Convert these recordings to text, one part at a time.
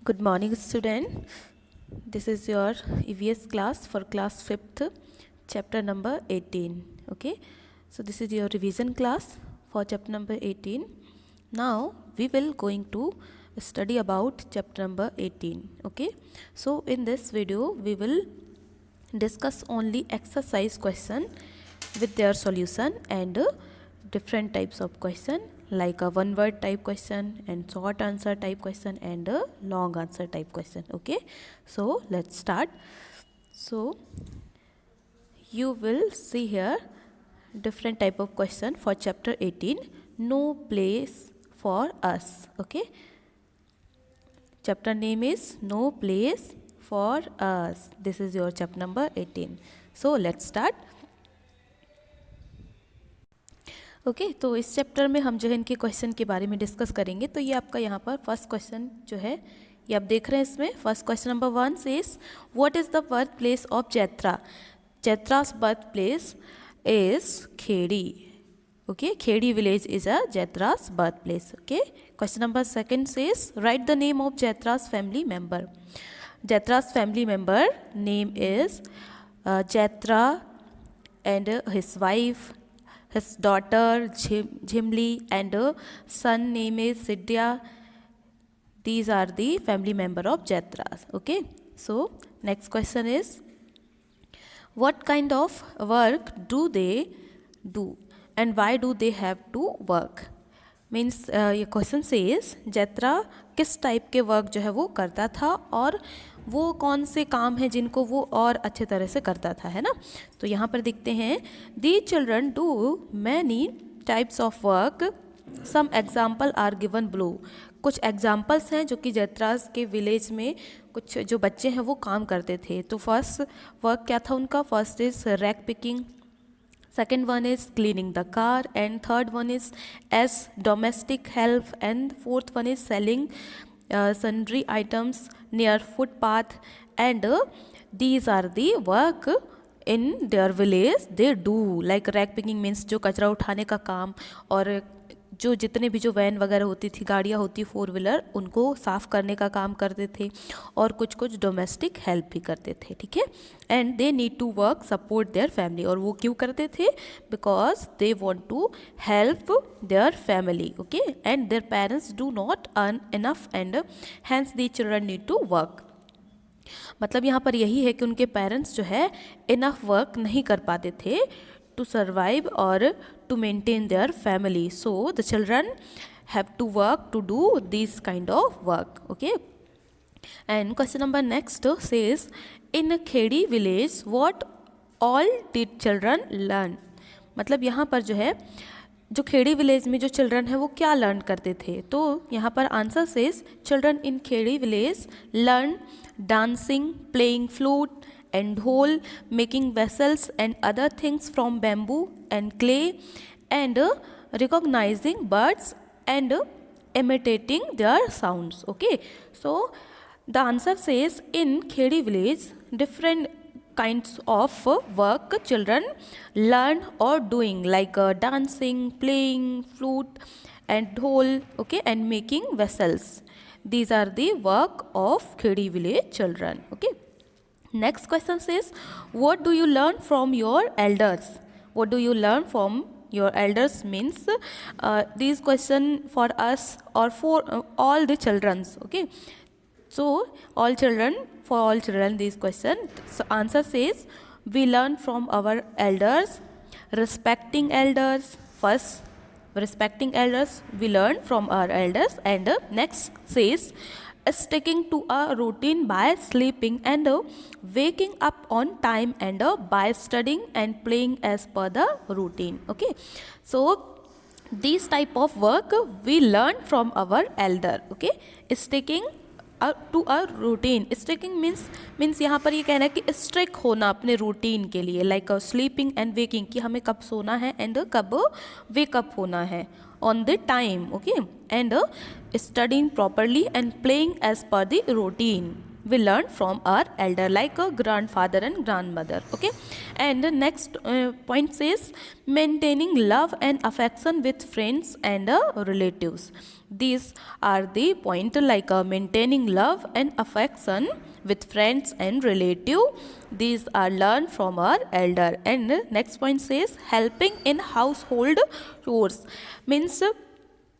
Good morning, student. This is your EVS class for class 5th, chapter number 18. Okay, so this is your revision class for chapter number 18. Now we will going to study about chapter number 18. Okay, so in this video we will discuss only exercise question with their solution and different types of question like a one word type question and short answer type question and a long answer type question. Okay, so let's start. So you will see here different type of question for chapter 18. No place for us. Okay, chapter name is No Place for Us. This is your chapter number 18. So let's start. Okay तो इस chapter में हम जो है इनके question के बारे में डिस्कस करेंगे. तो ये आपका यहाँ पर फर्स्ट क्वेश्चन जो है ये आप देख रहे हैं. इसमें first question number 1 says what is the birth place of Jaitra. Jaitra's birth place is Khedi. Okay, Khedi village is a Jaitra's birth place. Okay, question number 2 says write the name of Jaitra's family member. Jaitra's family member name is Jaitra and his wife, his daughter Jhimli and son name is Sidya. These are the family member of Jatras. Okay, so next question is what kind of work do they do and why do they have to work. Means ये question says Jaitra किस type के work जो है वो करता था और वो कौन से काम हैं जिनको वो और अच्छे तरह से करता था, है ना. तो यहाँ पर देखते हैं the children do many types of work. Some example are given below. कुछ एग्जाम्पल्स हैं जो कि जैत्रास के विलेज में कुछ जो बच्चे हैं वो काम करते थे. तो फर्स्ट वर्क क्या था उनका. First is rag picking, second one is cleaning the car, and third one is as domestic help, and fourth one is selling sundry items near footpath, and these are the work in their village they do. like rack picking means जो कचरा उठाने का काम और जो जितने भी जो वैन वगैरह होती थी, गाड़ियाँ होती 4 व्हीलर, उनको साफ़ करने का काम करते थे और कुछ कुछ डोमेस्टिक हेल्प भी करते थे. ठीक है, and they need to work support their family. और वो क्यों करते थे. Because they want to help their family. Okay, and their parents do not earn enough and hence the children need to work. मतलब यहाँ पर यही है कि उनके पेरेंट्स जो है इनफ वर्क नहीं कर पाते थे to survive or to maintain their family. So the children have to work to do this kind of work. Okay, and question number next says in a khedi village what all did children learn. मतलब यहाँ पर जो है जो Khedi village में जो children है वो क्या लर्न करते थे. तो यहाँ पर answer says children in Khedi village learn dancing, playing flute and dhol, making vessels and other things from bamboo and clay, and recognizing birds and imitating their sounds. Okay, so the answer says in khedi village different kinds of work children learn or doing like dancing, playing flute and dhol. Okay, and making vessels. These are the work of khedi village children. Okay, next question says what do you learn from your elders. What do you learn from your elders means these question for us or for all the childrens. Okay, so all children, for all children these question. So answer says we learn from our elders respecting elders. First, respecting elders we learn from our elders. And next says sticking to a routine by sleeping and waking up on time and by studying and playing as per the routine. Okay, so these type of work we learn from our elder. Okay, sticking to a routine. Sticking means यहाँ पर ये कहना है कि streak होना अपने routine के लिए. लाइक स्लीपिंग एंड वेकिंग कि हमें कब सोना है एंड कब वेकअप होना है on the time. Okay, and studying properly and playing as per the routine we learn from our elder, like a grandfather and grandmother. Okay, and the next point says maintaining love and affection with friends and relatives. These are the point, like maintaining love and affection with friends and relative. These are learned from our elder. And next point says helping in household chores, means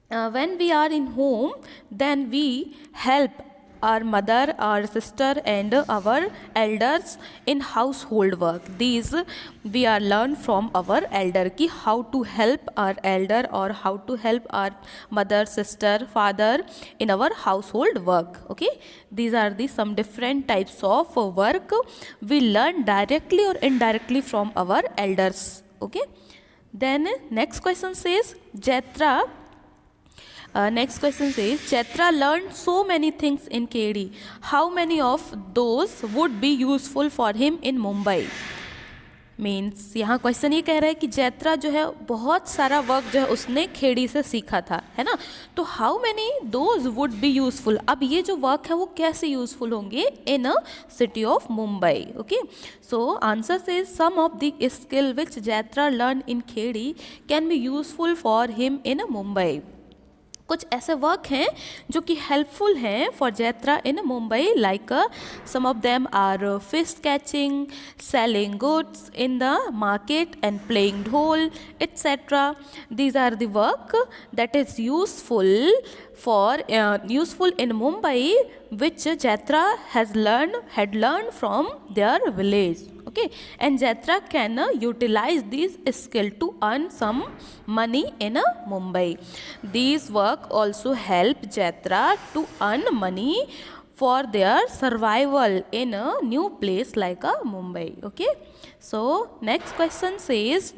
when we are in home, then we help our mother, our sister and our elders in household work. These we are learned from our elder, ki how to help our elder or how to help our mother, sister, father in our household work. Okay, these are the some different types of work we learn directly or indirectly from our elders. Okay, then next question says next question says, Chitra learned so many things in KD. How many of those would be useful for him in Mumbai? Means यहाँ question ये कह रहा है कि जैत्रा जो है बहुत सारा वर्क जो है उसने खेड़ी से सीखा था, है ना. तो how many those would be useful, अब ये जो वर्क है वो कैसे यूजफुल होंगे in a city of Mumbai. Okay, so answer says some of the skill which Jaitra learn in Khedi can be useful for him in Mumbai. कुछ ऐसे वर्क हैं जो कि हेल्पफुल हैं for Jaitra in Mumbai, like some of them are fish catching, selling goods in the market and playing ढोल etcetera. These are the work that is useful in Mumbai, which Jatra had learned from their village. Okay, and Jatra can utilize these skill to earn some money in Mumbai. These work also help Jatra to earn money for their survival in a new place like Mumbai. Okay, so next question says,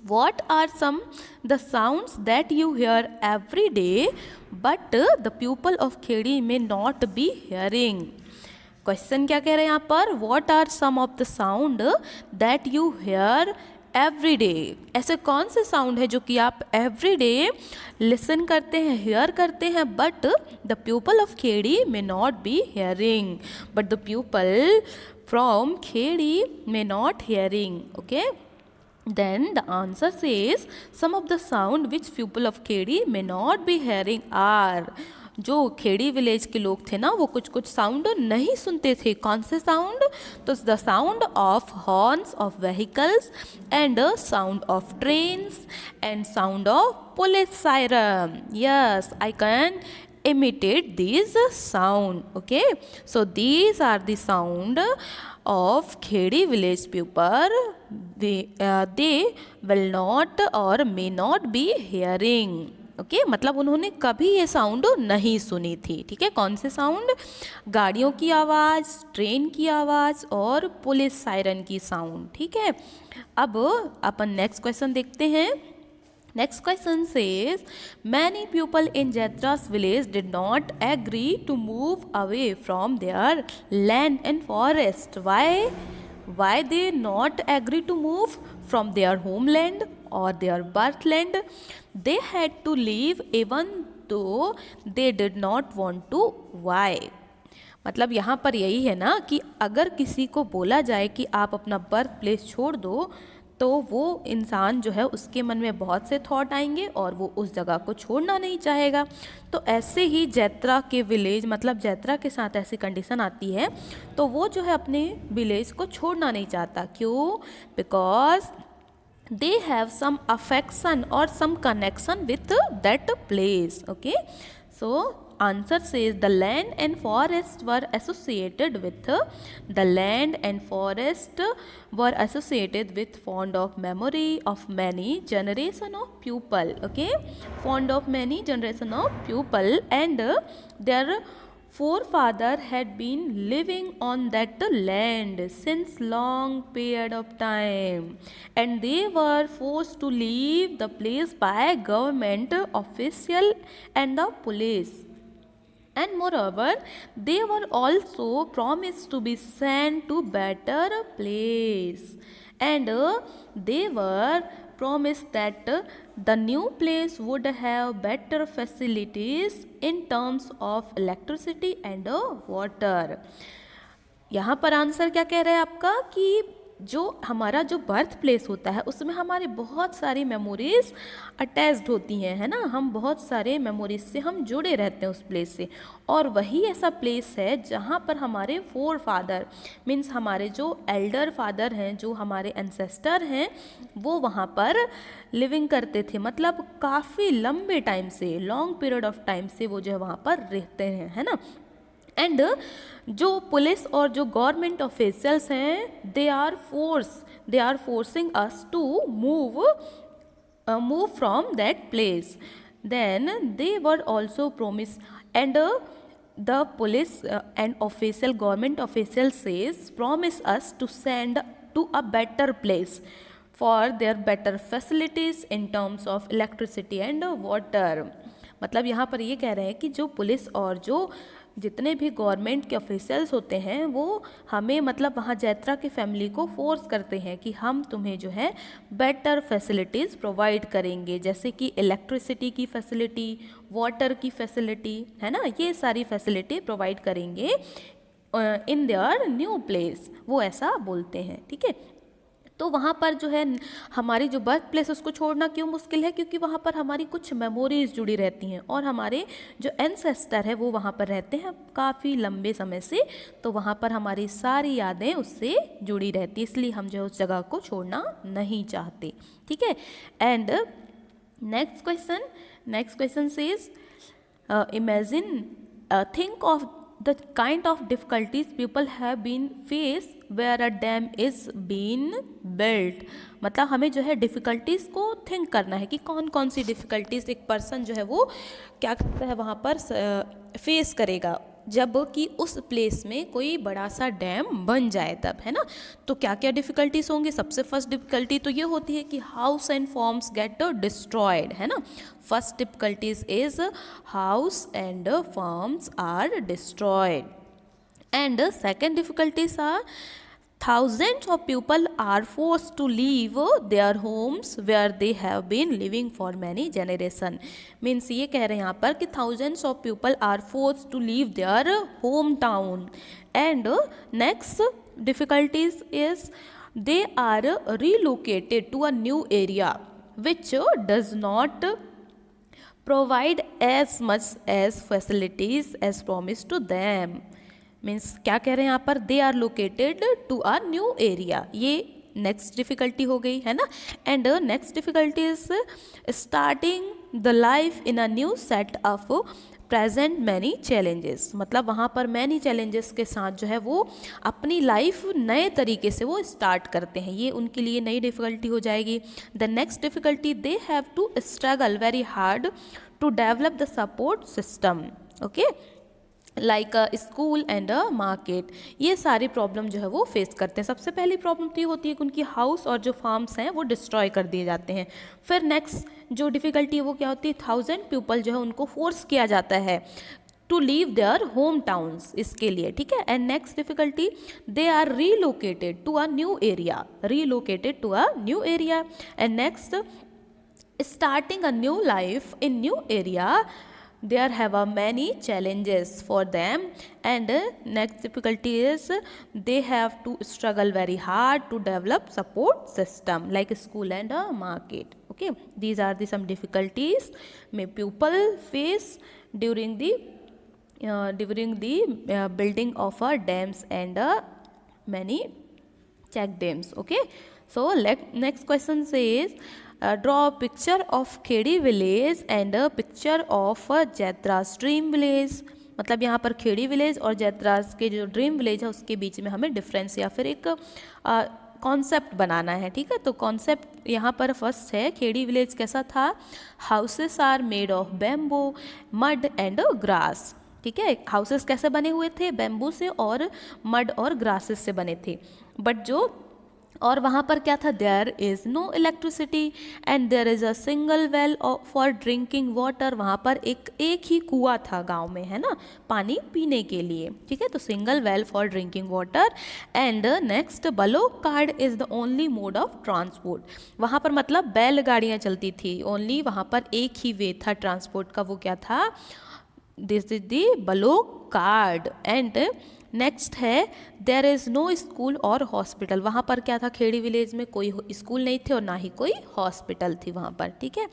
what are some the sounds that you hear every day but the people of Khedi may not be hearing? Question क्या कह रहे हैं यहाँ पर, what are some of the sound that you hear every day? ऐसे कौन से sound है जो कि आप एवरी डे लिसन करते हैं, हेयर करते हैं, but the people of Khedi may not be hiring, but the people from Khedi may not hiring. Okay, then the answer says some of the sound which people of Khedi may not be hearing are, जो Khedi village के लोग थे ना वो कुछ कुछ sound नहीं सुनते थे. कौन से साउंड? तो the sound of horns of vehicles and sound of trains and sound of police siren. Yes, I can imitate these sound. Okay, so these are the sound of Khedi village people. They will not or may not be hearing. Okay, मतलब उन्होंने कभी ये sound नहीं सुनी थी. ठीक है, कौन से साउंड? गाड़ियों की आवाज़, ट्रेन की आवाज़ और पुलिस सायरन की साउंड. ठीक है, अब अपन नेक्स्ट क्वेश्चन देखते हैं. Next question says, many people in Jatra's village did not agree to move away from their land and forest. Why? Why they not agree to move from their homeland or their birthland? They had to leave even though they did not want to. Why? मतलब यहाँ पर यही है ना कि अगर किसी को बोला जाए कि आप अपना बर्थ प्लेस छोड़ दो तो वो इंसान जो है उसके मन में बहुत से थॉट आएंगे और वो उस जगह को छोड़ना नहीं चाहेगा. तो ऐसे ही जैत्रा के विलेज, मतलब जैत्रा के साथ ऐसी कंडीशन आती है तो वो जो है अपने विलेज को छोड़ना नहीं चाहता. क्यों? Because they have some affection or some connection with that place. Okay, so answer says the land and forest were associated with fond of memory of many generation of people. Okay, fond of many generation of people, and their forefather had been living on that land since long period of time, and they were forced to leave the place by government official and the police. And moreover, they were also promised to be sent to better place, and they were promised that the new place would have better facilities in terms of electricity and water. यहाँ पर answer क्या कह रहा है आपका कि जो हमारा जो बर्थ प्लेस होता है उसमें हमारे बहुत सारी मेमोरीज अटैच्ड होती हैं, है ना, हम बहुत सारे मेमोरीज से हम जुड़े रहते हैं उस प्लेस से, और वही ऐसा प्लेस है जहाँ पर हमारे फोर फादर मीन्स हमारे जो एल्डर फादर हैं, जो हमारे एंसेस्टर हैं, वो वहाँ पर लिविंग करते थे, मतलब काफ़ी लंबे टाइम से, लॉन्ग पीरियड ऑफ टाइम से वो जो है वहाँ पर रहते हैं, है ना। एंड जो पुलिस और जो गवर्नमेंट ऑफिशियल्स हैं they are forcing us to move from that place, then they were also promise and the police and official government official says promise us to send to a better place for their better facilities in terms of electricity and water. मतलब यहाँ पर ये कह रहे हैं कि जो police और जो जितने भी गवर्नमेंट के ऑफिशियल्स होते हैं वो हमें मतलब वहाँ जैत्रा की फैमिली को फोर्स करते हैं कि हम तुम्हें जो है बेटर फैसिलिटीज़ प्रोवाइड करेंगे, जैसे कि इलेक्ट्रिसिटी की फैसिलिटी, वाटर की फैसिलिटी, है ना, ये सारी फैसिलिटी प्रोवाइड करेंगे इन देयर न्यू प्लेस, वो ऐसा बोलते हैं, ठीक है। तो वहाँ पर जो है हमारी जो बर्थ प्लेस उसको छोड़ना क्यों मुश्किल है, क्योंकि वहाँ पर हमारी कुछ मेमोरीज जुड़ी रहती हैं और हमारे जो एंसेस्टर है वो वहाँ पर रहते हैं काफ़ी लंबे समय से, तो वहाँ पर हमारी सारी यादें उससे जुड़ी रहती, इसलिए हम जो उस जगह को छोड़ना नहीं चाहते, ठीक है। And next question says imagine think of the kind of difficulties people have been faced where a dam is being built. मतलब हमें जो है डिफ़िकल्टीज़ को थिंक करना है कि कौन कौन सी डिफ़िकल्टीज़ एक पर्सन जो है वो क्या करता है वहाँ पर फेस करेगा जब कि उस प्लेस में कोई बड़ा सा डैम बन जाए तब, है ना। तो क्या क्या डिफ़िकल्टीज़ होंगे, सबसे फर्स्ट डिफ़िकल्टी तो ये होती है कि house and farms get destroyed, है ना। First difficulties is house and farms are destroyed, and second difficulties are thousands of people are forced to leave their homes where they have been living for many generation. Means ये कह रहे हैं यहाँ पर कि thousands of people are forced to leave their hometown. And next difficulties is they are relocated to a new area which does not provide as much as facilities as promised to them. Means क्या कह रहे हैं यहाँ पर, they are located to a new area, ये next difficulty हो गई, है ना। And next difficulty is starting the life in a new set of present many challenges, मतलब वहाँ पर मैनी चैलेंजेस के साथ जो है वो अपनी लाइफ नए तरीके से वो स्टार्ट करते हैं, ये उनके लिए नई डिफ़िकल्टी हो जाएगी। The next difficulty they have to struggle very hard to develop the support system, okay, like school and a market, ये सारी प्रॉब्लम जो है वो फेस करते हैं। सबसे पहली प्रॉब्लम तो ये होती है कि उनकी हाउस और जो फार्म्स हैं वो डिस्ट्रॉय कर दिए जाते हैं। फिर नेक्स्ट जो डिफ़िकल्टी है वो क्या होती है, 1000 पीपल जो है उनको फोर्स किया जाता है to leave their home towns, इसके लिए, ठीक है। And next difficulty they are relocated to a new area, and next starting a new life in new area, there have many challenges for them, and next difficulty is they have to struggle very hard to develop support system like school and a market, okay. These are the some difficulties may people face during the building of dams and many check dams, okay. So next question says draw a picture of Khedi village and a picture of Jaitra's dream village. मतलब यहाँ पर Khedi village और जैत्रास के जो dream village है उसके बीच में हमें डिफरेंस या फिर एक कॉन्सेप्ट बनाना है, ठीक है। तो कॉन्सेप्ट यहाँ पर फर्स्ट है, खेड़ी विलेज कैसा था, houses are made of bamboo, mud and grass, ठीक है। हाउसेस कैसे बने हुए थे, बैम्बू से और मड और ग्रासेस से बने थे। बट जो और वहाँ पर क्या था, there is no electricity and there is a single well for drinking water. वहाँ पर एक ही कुआं था गांव में, है ना, पानी पीने के लिए, ठीक है। तो single well for drinking water. And next, block card is the only mode of transport. वहाँ पर मतलब बैलगाड़ियाँ चलती थी, ओनली वहाँ पर एक ही वे था ट्रांसपोर्ट का, वो क्या था, this is the block card. And next है, देयर इज़ नो स्कूल और हॉस्पिटल। वहाँ पर क्या था, खेड़ी विलेज में कोई स्कूल नहीं थे और ना ही कोई हॉस्पिटल थी वहाँ पर, ठीक है।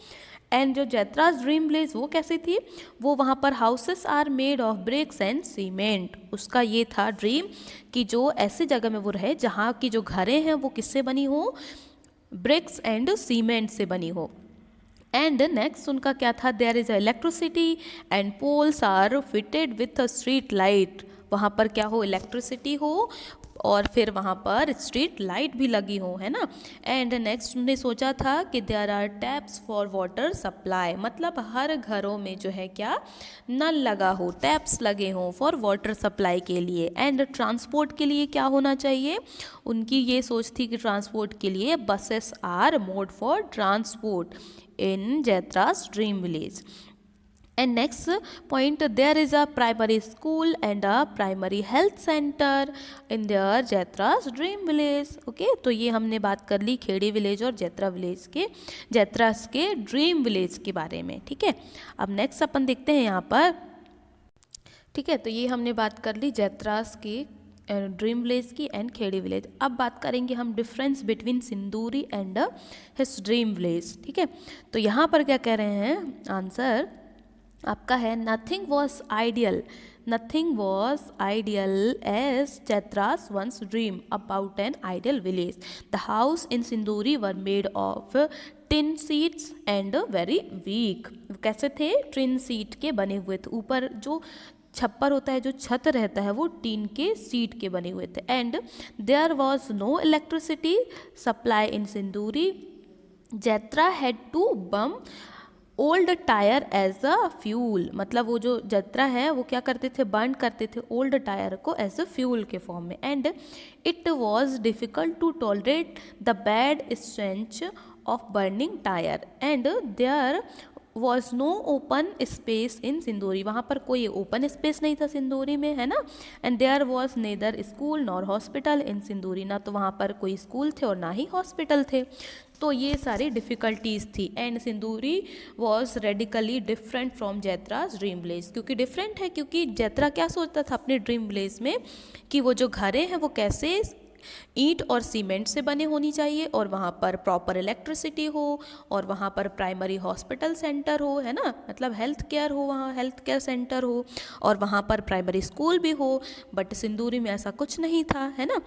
एंड जो जैत्राज ड्रीम विलेज वो कैसी थी, वो वहाँ पर houses are made of bricks and cement. उसका ये था ड्रीम कि जो ऐसी जगह में वो रहे जहाँ की जो घरें हैं वो किससे बनी हो, ब्रिक्स एंड सीमेंट से बनी हो। एंड नेक्स्ट उनका क्या था, there is electricity and poles are fitted with a street light. वहाँ पर क्या हो, इलेक्ट्रिसिटी हो और फिर वहाँ पर स्ट्रीट लाइट भी लगी हो, है ना। एंड नेक्स्ट उन्होंने सोचा था कि there are taps for water supply, मतलब हर घरों में जो है क्या, नल लगा हो, टैप्स लगे हों फॉर वाटर सप्लाई के लिए। एंड ट्रांसपोर्ट के लिए क्या होना चाहिए, उनकी ये सोच थी कि ट्रांसपोर्ट के लिए buses are mode for transport in Jaitra's dream village. And next point, there is a primary school and a primary health center in their Jaitra's dream village. Okay, तो ये हमने बात कर ली खेड़ी विलेज और जैत्रा विलेज के, जैत्रास के ड्रीम विलेज के बारे में, ठीक है। अब नेक्स्ट अपन देखते हैं यहाँ पर, ठीक है। तो ये हमने बात कर ली जैत्रास की ड्रीम विलेज की एंड खेड़ी विलेज। अब बात करेंगे हम डिफरेंस बिटवीन सिंदूरी एंड हिज ड्रीम विलेज, ठीक है। तो यहाँ पर क्या कह रहे हैं, आंसर आपका है, nothing was ideal, nothing was ideal as Jaitra's once dream about an ideal village. The house in Sinduri were made of tin sheets and very weak. कैसे थे, टिन सीट के बने हुए थे, ऊपर जो छप्पर होता है, जो छत रहता है, वो टीन के सीट के बने हुए थे। And there was no electricity supply in Sinduri. Jaitra had to burn old tyre as a fuel, मतलब वो जो जैत्रा है वो क्या करते थे, बर्न करते थे ओल्ड टायर को एज अ फ्यूल के फॉर्म में। And it was difficult to tolerate the bad stench of burning tyre. And there was no open space in Sinduri, वहाँ पर कोई ओपन स्पेस नहीं था सिंदूरी में, है ना। And there was neither school nor hospital in Sindoori, ना तो वहाँ पर कोई स्कूल थे और ना ही हॉस्पिटल थे। तो ये सारी डिफ़िकल्टीज़ थी। And Sinduri was radically different from Jaitra's dream village, क्योंकि डिफरेंट है, क्योंकि जैत्रा क्या सोचता था अपने ड्रीम विलेज में कि वो जो घरें हैं वो कैसे ईंट और सीमेंट से बने होनी चाहिए, और वहाँ पर प्रॉपर इलेक्ट्रिसिटी हो, और वहाँ पर प्राइमरी हॉस्पिटल सेंटर हो, है ना, मतलब हेल्थ केयर हो, वहाँ हेल्थ केयर सेंटर हो, और वहाँ पर प्राइमरी स्कूल भी हो। बट सिंदूरी में ऐसा कुछ नहीं था, है ना।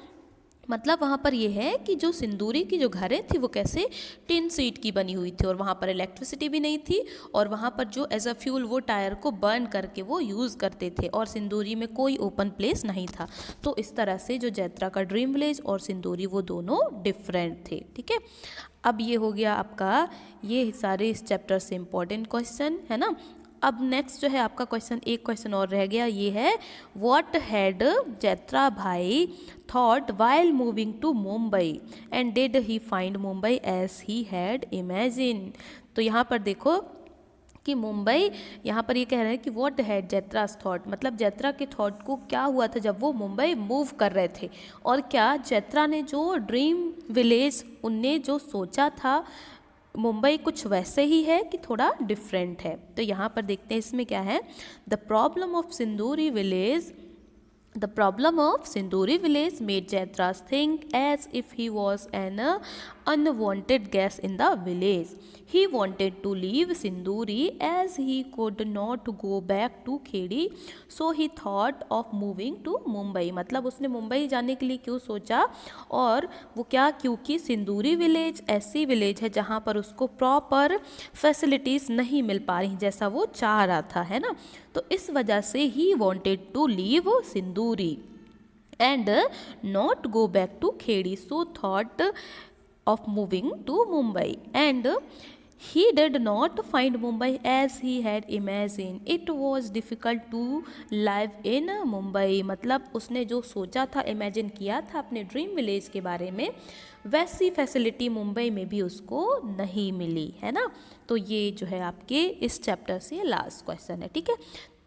मतलब वहाँ पर यह है कि जो सिंदूरी की जो घरें थी वो कैसे टिन सीट की बनी हुई थी, और वहाँ पर इलेक्ट्रिसिटी भी नहीं थी, और वहाँ पर जो एज अ फ्यूल वो टायर को बर्न करके वो यूज़ करते थे, और सिंदूरी में कोई ओपन प्लेस नहीं था। तो इस तरह से जो जैत्रा का ड्रीम विलेज और सिंदूरी वो दोनों डिफरेंट थे, ठीक है। अब ये हो गया आपका, ये सारे इस चैप्टर से इम्पोर्टेंट क्वेश्चन, है ना। अब नेक्स्ट जो है आपका क्वेश्चन, एक क्वेश्चन और रह गया, ये है व्हाट हैड जैत्रा भाई thought while moving to Mumbai and did he find Mumbai as he had imagine. तो यहाँ पर देखो कि मुंबई, यहाँ पर ये कह रहे हैं कि व्हाट हैड जैत्रास थॉट, मतलब जैत्रा के थॉट को क्या हुआ था जब वो मुंबई मूव कर रहे थे, और क्या जैत्रा ने जो ड्रीम विलेज उनने जो सोचा था मुंबई कुछ वैसे ही है कि थोड़ा डिफरेंट है। तो यहाँ पर देखते हैं इसमें क्या है, द प्रॉब्लम ऑफ सिंदूरी village, the problem of Sinduri village made Jaitras think as if he was an unwanted guest in the village. He wanted to leave Sinduri as he could not go back to Khedi, so he thought of moving to Mumbai. मतलब उसने मुंबई जाने के लिए क्यों सोचा, और वो क्या, क्योंकि सिंदूरी विलेज ऐसी विलेज है जहाँ पर उसको प्रॉपर फैसिलिटीज़ नहीं मिल पा रही जैसा वो चाह रहा था, है ना। तो इस वजह से he wanted to leave Sindoori and not go back to Khedi, so thought of moving to Mumbai. And He did not find Mumbai as he had imagined. It was difficult to live in Mumbai. मतलब उसने जो सोचा था, imagine किया था अपने dream village के बारे में, वैसी फैसिलिटी मुंबई में भी उसको नहीं मिली, है ना। तो ये जो है आपके इस चैप्टर से लास्ट क्वेश्चन है, ठीक है।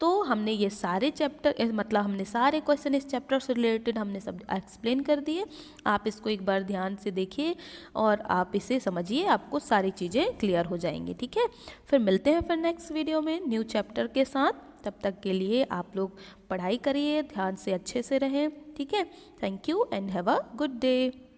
तो हमने ये सारे चैप्टर मतलब हमने सारे क्वेश्चन इस चैप्टर से रिलेटेड हमने सब एक्सप्लेन कर दिए। आप इसको एक बार ध्यान से देखिए और आप इसे समझिए, आपको सारी चीज़ें क्लियर हो जाएंगी, ठीक है। फिर मिलते हैं फिर नेक्स्ट वीडियो में न्यू चैप्टर के साथ। तब तक के लिए आप लोग पढ़ाई करिए, ध्यान से अच्छे से रहें, ठीक है। Thank you and have a good day.